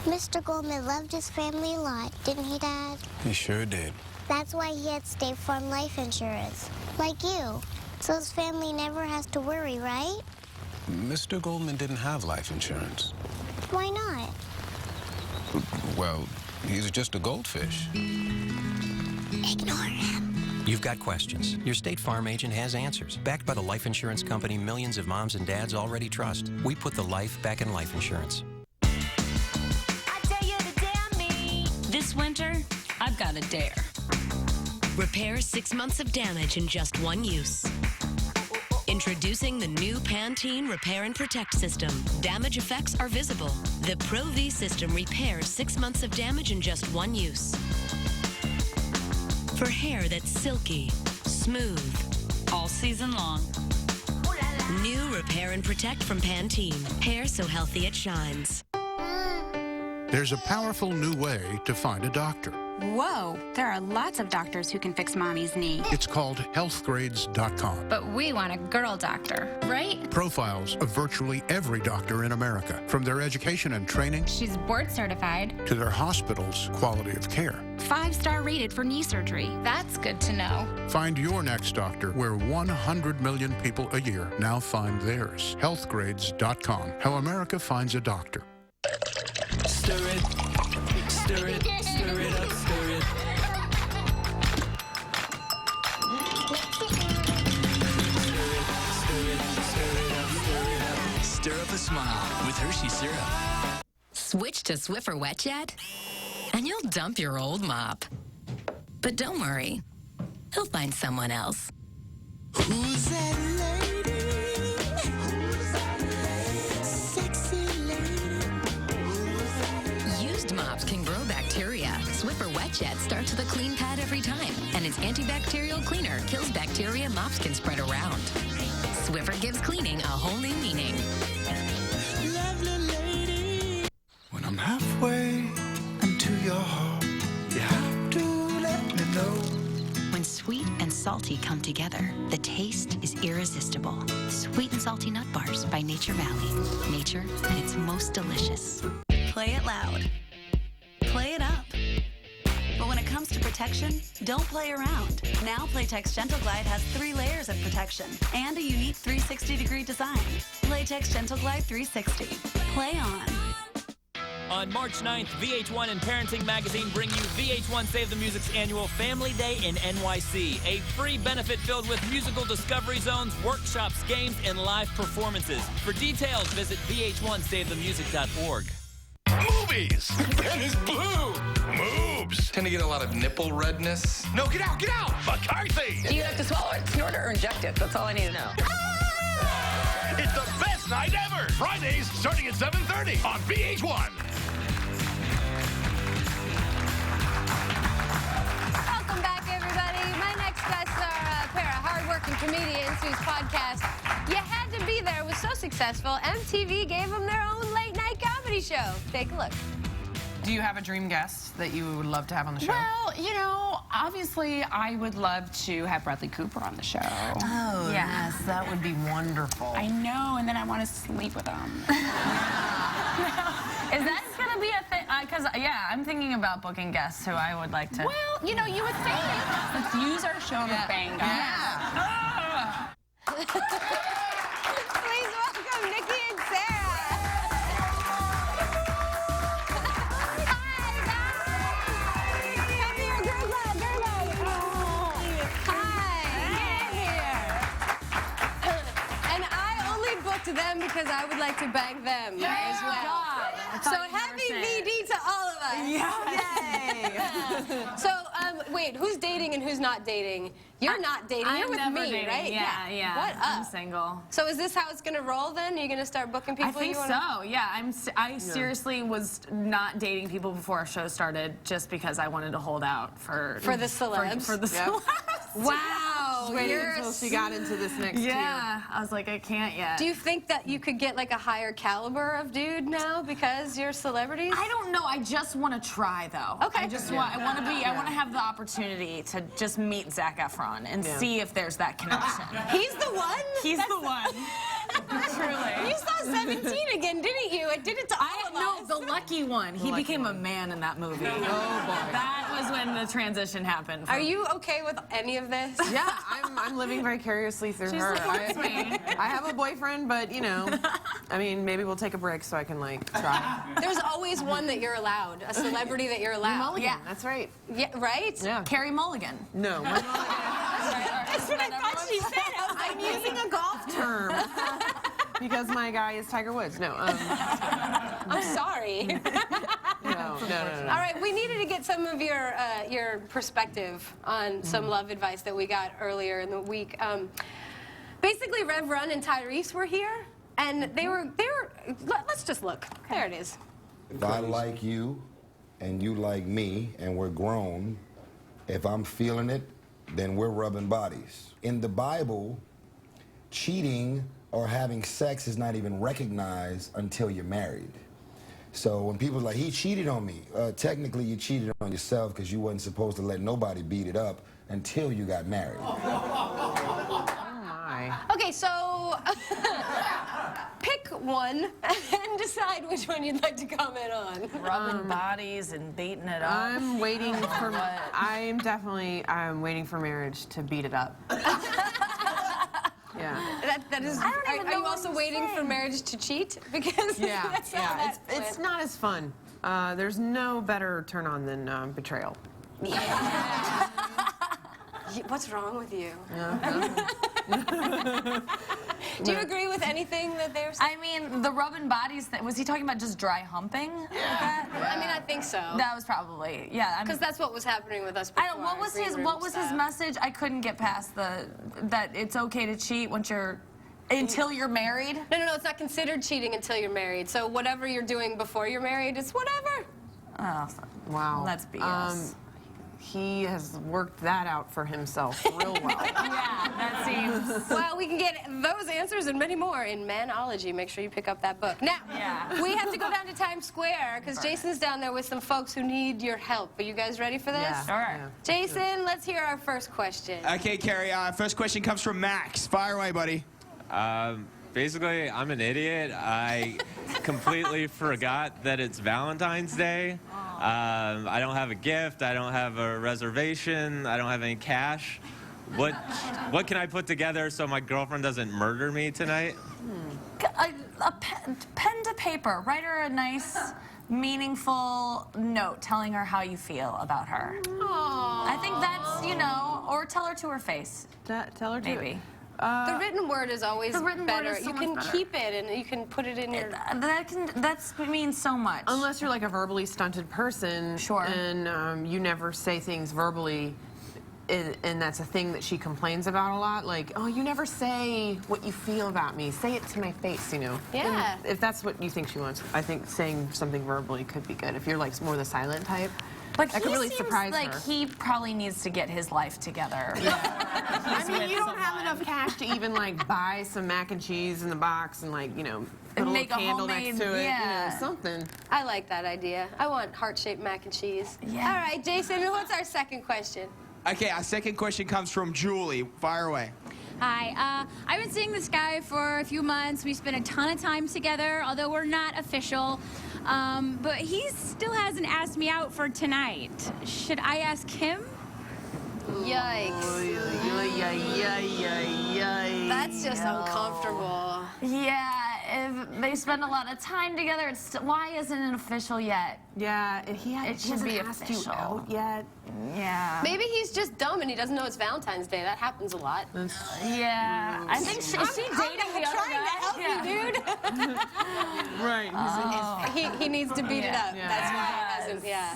Mr. Goldman loved his family a lot, didn't he, Dad? He sure did. That's why he had State Farm life insurance, like you. So his family never has to worry, right? Mr. Goldman didn't have life insurance. Why not? Well, he's just a goldfish. Ignore him. You've got questions. Your State Farm agent has answers. Backed by the life insurance company millions of moms and dads already trust. We put the life back in life insurance. This winter, I've got a dare. Repair 6 months of damage in just one use. Introducing the new Pantene Repair and Protect system. Damage effects are visible. The Pro V system repairs 6 months of damage in just one use. For hair that's silky, smooth, all season long. New Repair and Protect from Pantene. Hair so healthy it shines. There's a powerful new way to find a doctor. Whoa, there are lots of doctors who can fix mommy's knee. It's called healthgrades.com. But we want a girl doctor, right? Profiles of virtually every doctor in America, from their education and training. She's board certified. To their hospital's quality of care. 5-star rated for knee surgery. That's good to know. Find your next doctor where 100 million people a year now find theirs. Healthgrades.com. How America finds a doctor. Stir it, stir it, stir it up, stir it. Stir up a smile with Hershey syrup. Switch to Swiffer Wet Jet, and you'll dump your old mop. But don't worry. he'll find someone else. Who's that lady? Who's that lady? Sexy lady. Used mops can grow bacteria. Swiffer Wet Jet starts with a clean pad every time, and its antibacterial cleaner kills bacteria mops can spread around. Swiffer gives cleaning a whole new meaning. Lovely lady. When I'm halfway into your heart, you have to let me know. When sweet and salty come together, the taste is irresistible. Sweet and Salty Nut Bars by Nature Valley. Nature at its most delicious. Play it loud. Play it up. But when it comes to protection, don't play around. Now Playtex Gentle Glide has 3 layers of protection and a unique 360-degree design. Playtex Gentle Glide 360. Play on. On March 9th, VH1 and Parenting Magazine bring you VH1 Save the Music's annual Family Day in NYC, a free benefit filled with musical discovery zones, workshops, games, and live performances. For details, visit vh1savethemusic.org. Movies! And his blue! Moves! Tend to get a lot of nipple redness. No, get out, get out! McCarthy! Do you have to swallow it, snort it, or inject it? That's all I need to know. It's the best night ever! Fridays starting at 7:30 on VH1. Welcome back, everybody. My next guests are a pair of hardworking comedians whose podcast, You Had to Be There, was so successful, MTV gave them their own late-night comedy show. Take a look. Do you have a dream guest that you would love to have on the show? Well, you know, obviously, I would love to have Bradley Cooper on the show. Oh, yes, that would be wonderful. I know, and then I want to sleep with him. Is that going to be a thing? Because, yeah, I'm thinking about booking guests who I would like to... Well, you know, you would think. Let's use our show to bang guys. Yeah. Please welcome Nikki and Sarah. To them because I would like to bang them as well. So happy VD to all of us. Yay. So, wait, who's dating and who's not dating? You're not dating. You're with me, dating. right? Yeah. What up? I'm single. So is this how it's going to roll then? Are you going to start booking people? I think you wanna... so, yeah. I seriously was not dating people before our show started just because I wanted to hold out for the celebs. For the celebs. Wow. Waiting until she got into this next tier. Yeah, I was like, I can't yet. Do you think that you could get like a higher caliber of dude now because you're celebrities? I don't know. I just want to try though. Okay. I want to have the opportunity to just meet Zac Efron and see if there's that connection. He's the one? He's the one. Truly. You saw 17 again, didn't you? It did it to all of us. No, the lucky one. He became a man in that movie. Oh boy. That was when the transition happened. Are you okay with any of this? Yeah, I'm living vicariously through her. I have a boyfriend, but you know, I mean, maybe we'll take a break so I can like try. There's always one that you're allowed, a celebrity that you're allowed. Mulligan, yeah, that's right. Yeah, right? Yeah. Carrie Mulligan. No. That's what I thought she said. I'm using a golf term because my guy is Tiger Woods. No. I'm sorry. No. All right, we needed to get some of your perspective on some love advice that we got earlier in the week. Basically, Rev Run and Tyrese were here, and they were. Let's just look. There it is. If I like you, and you like me, and we're grown, if I'm feeling it, then we're rubbing bodies. In the Bible, cheating or having sex is not even recognized until you're married. So when people are like, he cheated on me, technically you cheated on yourself because you wasn't supposed to let nobody beat it up until you got married. Oh my. Okay, so pick one and decide which one you'd like to comment on. Rubbing bodies and beating it up. I'm waiting for. I'm waiting for marriage to beat it up. Yeah. That is. Are you also waiting for marriage to cheat? Because that's it's not as fun. There's no better turn on than betrayal. Yeah. What's wrong with you? Yeah. Do you agree with anything that they were saying? I mean, the rubbing bodies thing, was he talking about just dry humping? Yeah. I mean, I think so. That was probably, yeah. Because that's what was happening with us before. I don't, what was his message? I couldn't get past that it's okay to cheat once you're, until you're married? No, it's not considered cheating until you're married. So whatever you're doing before you're married, it's whatever. Oh, wow. That's BS. He has worked that out for himself real well. Yeah, that seems... Well, we can get those answers and many more in Manology. Make sure you pick up that book. Now, we have to go down to Times Square because Jason's down there with some folks who need your help. Are you guys ready for this? Yeah. All right. Yeah. Jason, let's hear our first question. Okay, Carrie, first question comes from Max. Fire away, buddy. Basically, I'm an idiot. I completely forgot that it's Valentine's Day. I don't have a gift. I don't have a reservation. I don't have any cash. What can I put together so my girlfriend doesn't murder me tonight? A pen to paper. Write her a nice, meaningful note telling her how you feel about her. Aww. I think that's, you know, or tell her to her face. Tell her to maybe. The written word is always better. Is so you can much better. keep it and you can put it in your... That means so much. Unless you're like a verbally stunted person, and you never say things verbally, and that's a thing that she complains about a lot. Like, oh, you never say what you feel about me. Say it to my face, you know. Yeah. And if that's what you think she wants, I think saying something verbally could be good. If you're like more the silent type. But that could really surprise like her. he probably needs to get his life together. I mean, you don't have enough cash to even like buy some mac and cheese in the box and like, you know, put a little candle next to it, you know, something. I like that idea. I want heart-shaped mac and cheese. Yeah. All right, Jason, what's our second question? Okay, our second question comes from Julie. Fire away. Hi, I've been seeing this guy for a few months. We spent a ton of time together, although we're not official. But he still hasn't asked me out for tonight. Should I ask him? Yikes. That's just uncomfortable. Yeah, if they spend a lot of time together, why isn't it official yet? Yeah, it should be asked you official. out yet. Yeah. Maybe he's just dumb and he doesn't know it's Valentine's Day. That happens a lot. Yeah. I think is she dating the other guy? I'm trying to help you, dude. Right. He needs to beat it up. Yeah. That's why he doesn't. Yeah.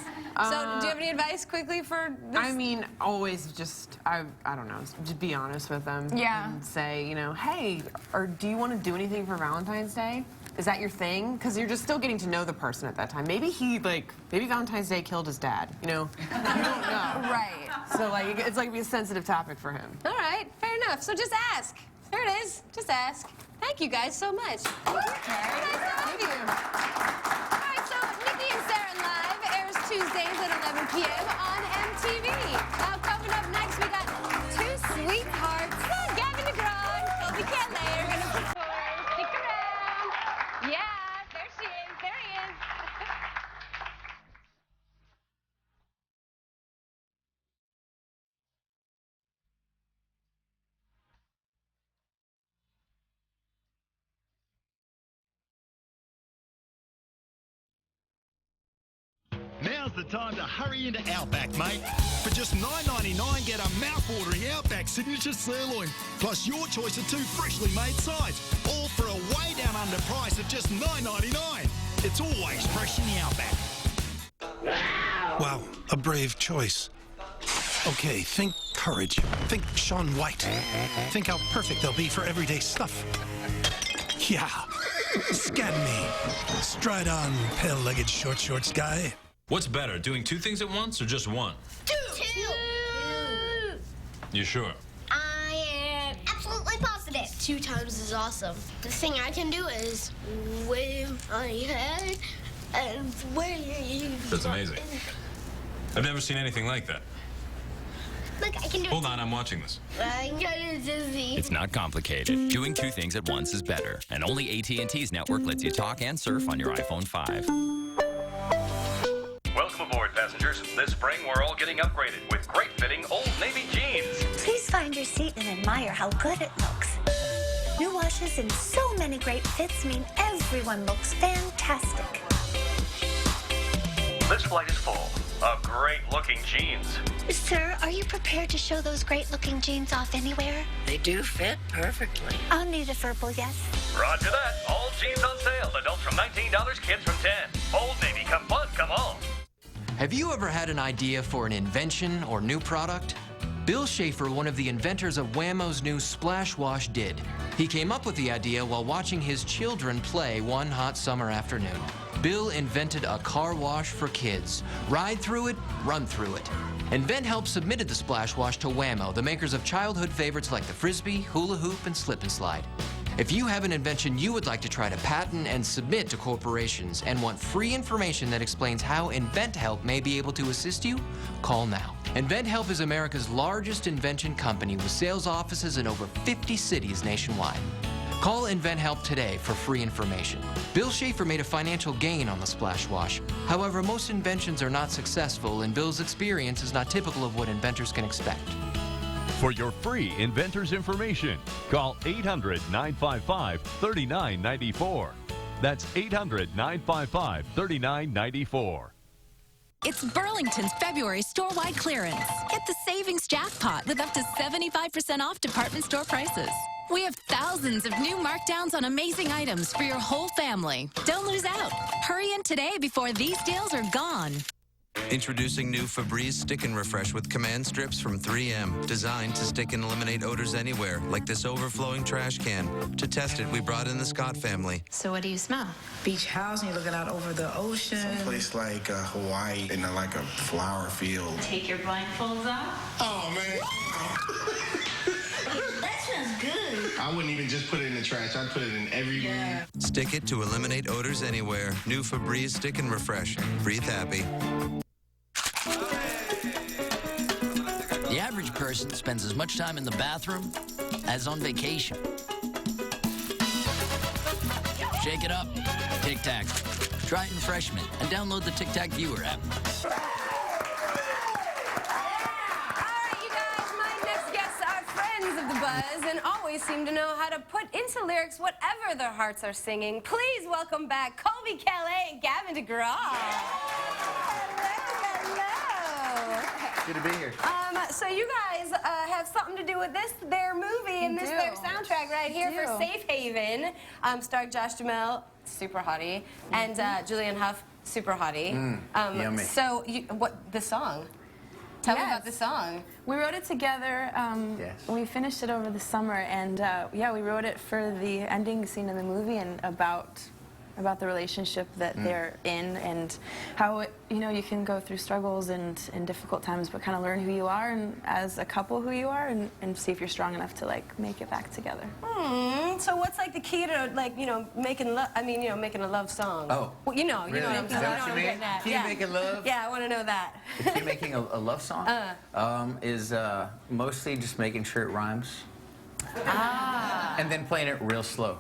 So, do you have any advice quickly for this? I mean, always just, I don't know, just be honest with them. Yeah. And say, you know, hey, or do you want to do anything for Valentine's Day? Is that your thing? Because you're just still getting to know the person at that time. Maybe maybe Valentine's Day killed his dad, you know? You don't know. Right. So, like, it's like a sensitive topic for him. All right, fair enough. So just ask. There it is. Just ask. Thank you guys so much. Nice to have you. All right, so Nikki and Sarah Live airs Tuesdays at 11 p.m. on MTV. Now, coming up next, we got two sweethearts, Gavin DeGraw and Colby Kelly, are going to perform. Stick around. Yeah, there she is. There he is. Now's the time to hurry into Outback, mate. For just $9.99, get a mouth-watering Outback signature sirloin, plus your choice of 2 freshly made sides, all for a way down under price of just $9.99. It's always fresh in the Outback. Wow, a brave choice. Okay, think courage. Think Shaun White. Think how perfect they'll be for everyday stuff. Yeah. Scan me. Stride on, pale-legged short shorts guy. What's better, doing 2 things at once or just one? Two. You sure? I am absolutely positive. 2 times is awesome. The thing I can do is wave my head and wave. That's amazing. I've never seen anything like that. Look, I can do Hold on, I'm watching this. I'm gonna dizzy. It's not complicated. Doing 2 things at once is better, and only AT&T's network lets you talk and surf on your iPhone 5. Welcome aboard, passengers. This spring, we're all getting upgraded with great-fitting Old Navy jeans. Please find your seat and admire how good it looks. New washes and so many great fits mean everyone looks fantastic. This flight is full of great-looking jeans. Sir, are you prepared to show those great-looking jeans off anywhere? They do fit perfectly. I'll need a verbal yes. Roger that. All jeans on sale. Adults from $19, kids from $10. Old Navy, come fun, come on. Have you ever had an idea for an invention or new product? Bill Schaefer, one of the inventors of Whammo's new Splash Wash, did. He came up with the idea while watching his children play one hot summer afternoon. Bill invented a car wash for kids. Ride through it, run through it. InventHelp submitted the Splash Wash to Whammo, the makers of childhood favorites like the Frisbee, hula hoop, and slip and slide. If you have an invention you would like to try to patent and submit to corporations and want free information that explains how InventHelp may be able to assist you, call now. InventHelp is America's largest invention company with sales offices in over 50 cities nationwide. Call InventHelp today for free information. Bill Schaefer made a financial gain on the Splash Wash. However, most inventions are not successful, and Bill's experience is not typical of what inventors can expect. For your free inventor's information, call 800-955-3994. That's 800-955-3994. It's Burlington's February store-wide clearance. Get the savings jackpot with up to 75% off department store prices. We have thousands of new markdowns on amazing items for your whole family. Don't lose out. Hurry in today before these deals are gone. Introducing new Febreze Stick and Refresh with command strips from 3M, designed to stick and eliminate odors anywhere, like this overflowing trash can. To test it, we brought in the Scott family. So what do you smell? Beach house, and you're looking out over the ocean. Someplace like Hawaii, in like a flower field. Take your blindfolds off. Oh, man. That smells good. I wouldn't even just put it in the trash. I'd put it in every room. Stick it to eliminate odors anywhere. New Febreze Stick and Refresh. Breathe happy. The average person spends as much time in the bathroom as on vacation. Shake it up. Tic Tac. Try it in Freshman and download the Tic Tac Viewer app. Of the Buzz and always seem to know how to put into lyrics whatever their hearts are singing. Please welcome back Colby Calais and Gavin DeGraw. Hello. Good to be here. So you guys have something to do with their movie and their soundtrack right here for Safe Haven. Starred Josh Duhamel, super hottie, and Julianne Hough, super hottie. Yummy. So the song? Tell me about the song. We wrote it together. We finished it over the summer, and yeah, we wrote it for the ending scene in the movie and about the relationship that they're in and how you can go through struggles and difficult times, but kind of learn who you are and as a couple who you are and see if you're strong enough to make it back together. So what's like the key to making love? I mean, making a love song. Oh, well, you know really? what I'm saying. Is that what you mean? Key to making love? Yeah, I want to know that. The key to making a love song is mostly just making sure it rhymes. And then playing it real slow.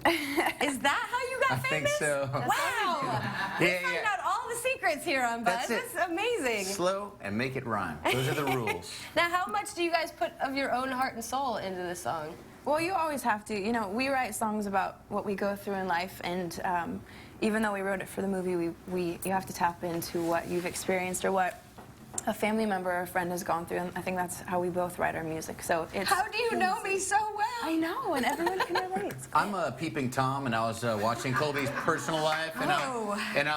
Is that how you got famous? I think so. Wow! We find out all the secrets here on Buzz. That's amazing. Slow and make it rhyme. Those are the rules. Now, how much do you guys put of your own heart and soul into this song? Well, you always have to. We write songs about what we go through in life, and even though we wrote it for the movie, you have to tap into what you've experienced or what a family member or a friend has gone through, and I think that's how we both write our music. So it's. How do you know me so well? I know, and everyone can relate. I'm a peeping Tom, and I was watching Colby's personal life, and I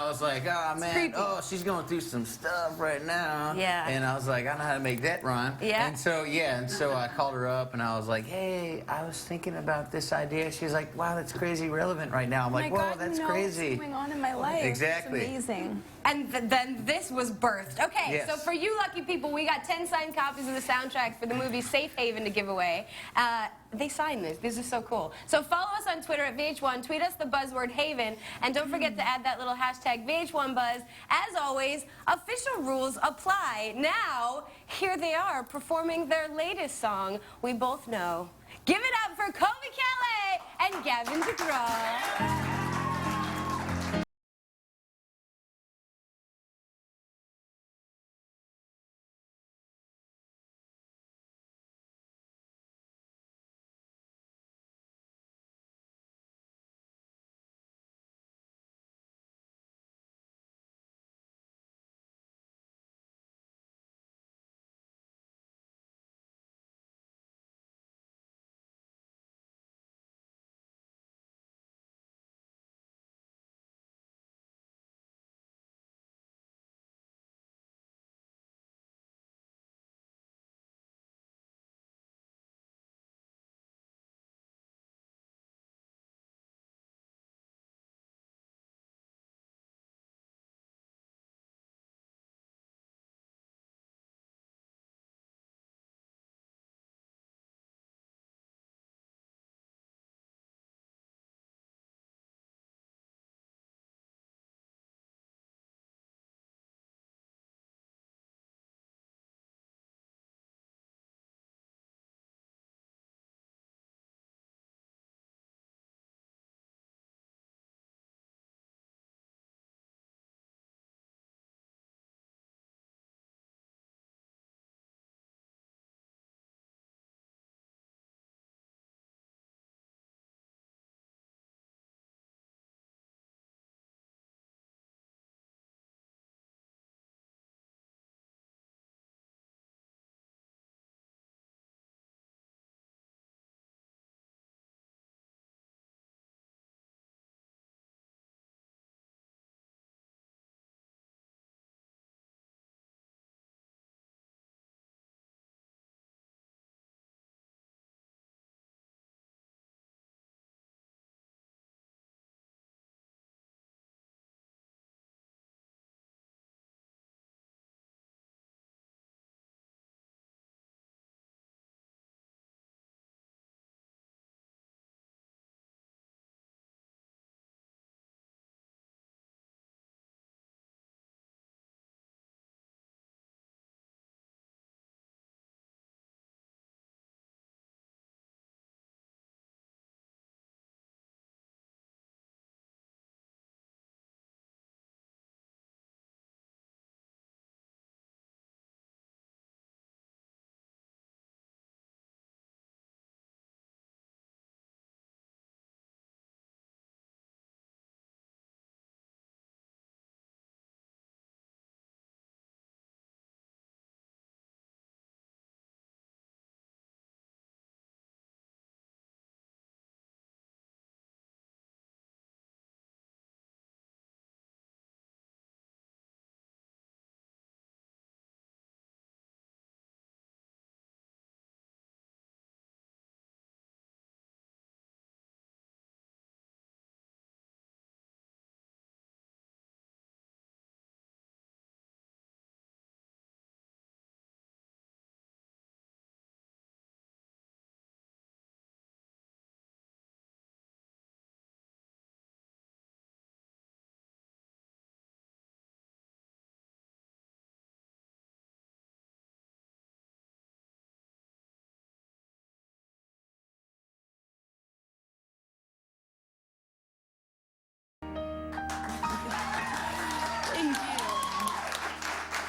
was like, oh man, she's going through some stuff right now. Yeah. And I was like, I know how to make that rhyme. Yeah. And so I called her up, and I was like, hey, I was thinking about this idea. She was like, wow, that's crazy relevant right now. I'm like, whoa, that's crazy. What's going on in my life? Exactly. It's amazing. And then this was birthed. Okay, yes. So for you lucky people, we got 10 signed copies of the soundtrack for the movie Safe Haven to give away. They signed this. This is so cool. So follow us on Twitter at VH1. Tweet us the buzzword Haven. And don't forget to add that little hashtag VH1Buzz. As always, official rules apply. Now, here they are performing their latest song, We Both Know. Give it up for Colby Calais and Gavin DeGraw.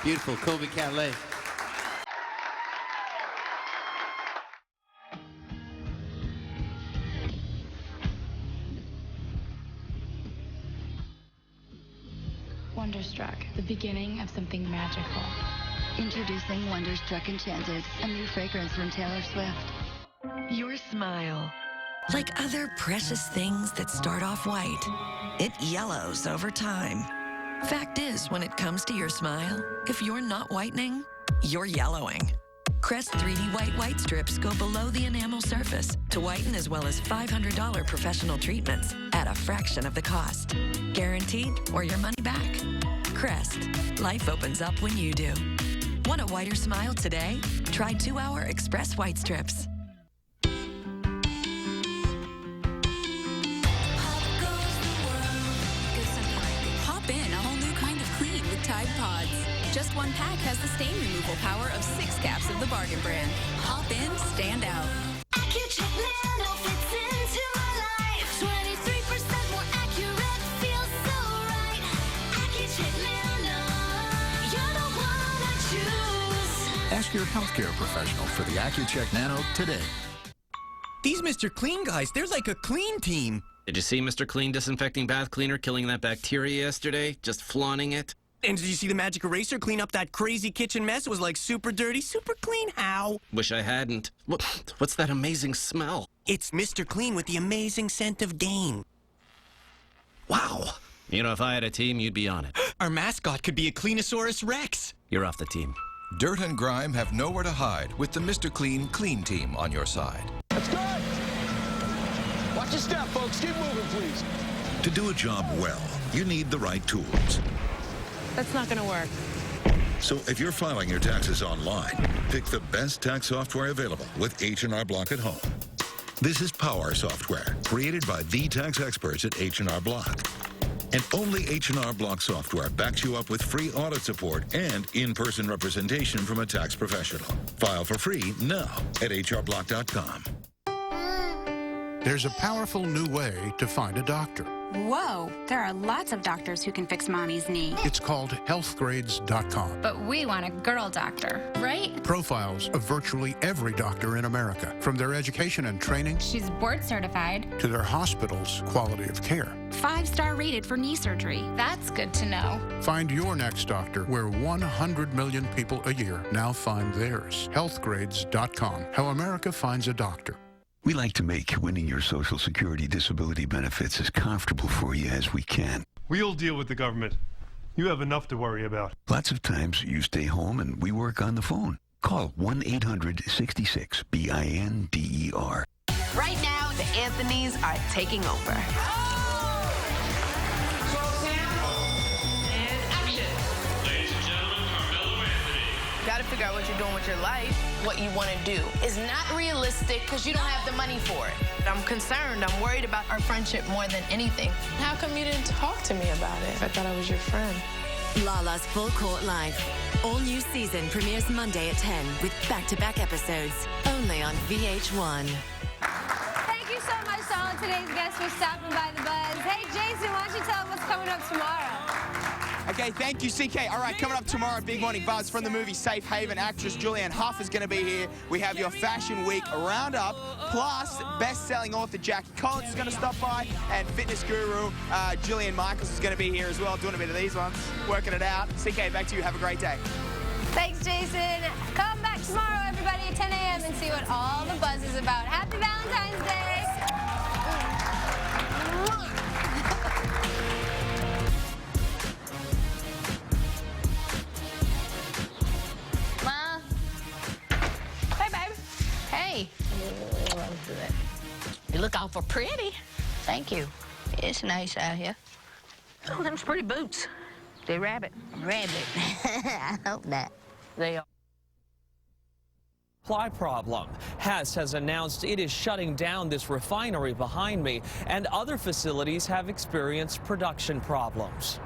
Beautiful, Colby Catlett. Wonderstruck, the beginning of something magical. Introducing Wonderstruck Enchanted, a new fragrance from Taylor Swift. Your smile. Like other precious things that start off white, it yellows over time. Fact is, when it comes to your smile, if you're not whitening, you're yellowing. Crest 3D White Strips go below the enamel surface to whiten as well as $500 professional treatments at a fraction of the cost. Guaranteed or your money back. Crest. Life opens up when you do. Want a whiter smile today? Try 2-hour Express White Strips. Hop in a whole new kind of clean with Tide Pods. Just one pack has the stain removal power of 6 caps of the bargain brand. Hop in, stand out. AccuCheck Nano fits into my life. 23% more accurate, feels so right. AccuCheck Nano, you're the one I choose. Ask your healthcare professional for the AccuCheck Nano today. These Mr. Clean guys, they're like a clean team. Did you see Mr. Clean disinfecting bath cleaner killing that bacteria yesterday? Just flaunting it? And did you see the magic eraser clean up that crazy kitchen mess? It was like super dirty, super clean. How? Wish I hadn't. What's that amazing smell? It's Mr. Clean with the amazing scent of Gain. Wow. You know, if I had a team, you'd be on it. Our mascot could be a Cleanosaurus Rex. You're off the team. Dirt and grime have nowhere to hide with the Mr. Clean Clean Team on your side. That's good. Watch your step, folks. Keep moving, please. To do a job well, you need the right tools. That's not going to work. So if you're filing your taxes online, pick the best tax software available with H&R Block at home. This is Power Software, created by the tax experts at H&R Block. And only H&R Block software backs you up with free audit support and in-person representation from a tax professional. File for free now at hrblock.com. There's a powerful new way to find a doctor. Whoa, there are lots of doctors who can fix mommy's knee. It's called healthgrades.com. But we want a girl doctor, right? Profiles of virtually every doctor in America, from their education and training. She's board certified. To their hospital's quality of care. 5-star rated for knee surgery. That's good to know. Find your next doctor where 100 million people a year now find theirs. Healthgrades.com. How America finds a doctor. We like to make winning your Social Security disability benefits as comfortable for you as we can. We'll deal with the government. You have enough to worry about. Lots of times you stay home and we work on the phone. Call 1-800-66-BINDER. Right now, the Anthonys are taking over. Gotta figure out what you're doing with your life. What you want to do is not realistic because you don't have the money for it. I'm concerned. I'm worried about our friendship more than anything. How come you didn't talk to me about it? I thought I was your friend. Lala's Full Court Life. All new season premieres Monday at 10 with back-to-back episodes. Only on VH1. Thank you so much to all of today's guests for stopping by the Buzz. Hey, Jason, why don't you tell them what's coming up tomorrow? Okay, thank you, CK. All right, coming up tomorrow, Big Morning Buzz from the movie Safe Haven. Actress Julianne Hough is going to be here. We have your Fashion Week Roundup, plus best-selling author Jackie Collins is going to stop by, and fitness guru Jillian Michaels is going to be here as well, doing a bit of these ones, working it out. CK, back to you. Have a great day. Thanks, Jason. Come back tomorrow, everybody, at 10 a.m. and see what all the buzz is about. Happy Valentine's Day. You look awful pretty. Thank you. It's nice out here. Oh, them's pretty boots. They rabbit. Rabbit. I hope not. They are. Supply problem. Hess has announced it is shutting down this refinery behind me, and other facilities have experienced production problems.